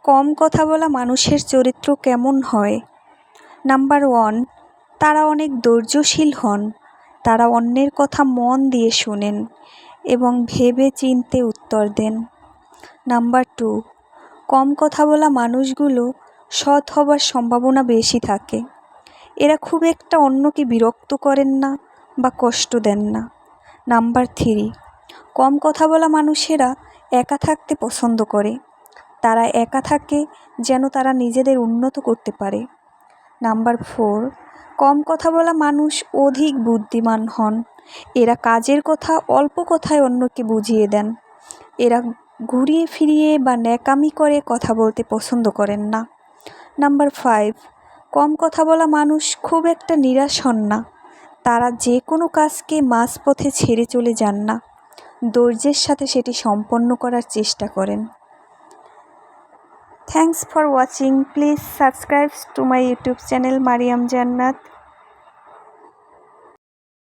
কম কথা বলা মানুষের চরিত্র কেমন হয়? নাম্বার 1, তারা অনেক ধৈর্যশীল হন। তারা অন্যের কথা মন দিয়ে শোনেন এবং ভেবে চিন্তে উত্তর দেন। নাম্বার 2, কম কথা বলা মানুষগুলো সৎ হবার সম্ভাবনা বেশি থাকে। এরা খুব একটা অন্যকে বিরক্ত করেন না বা কষ্ট দেন না। নাম্বার 3, কম কথা বলা মানুষেরা একা থাকতে পছন্দ করে। তারা একা থাকে যেন তারা নিজেদের উন্নত করতে পারে। নাম্বার 4, কম কথা বলা মানুষ অধিক বুদ্ধিমান হন। এরা কাজের কথা অল্প কথায় অন্যকে বুঝিয়ে দেন। এরা ঘুরিয়ে ফিরিয়ে বা ন্যাকামি করে কথা বলতে পছন্দ করেন না। নাম্বার 5, কম কথা বলা মানুষ খুব একটা নিরাশ হন না। তারা যে কোনো কাজকে মাঝপথে ছেড়ে চলে যান না, ধৈর্যের সাথে সেটি সম্পন্ন করার চেষ্টা করেন। Thanks for watching. Please subscribe to my YouTube channel Mariam Jannat.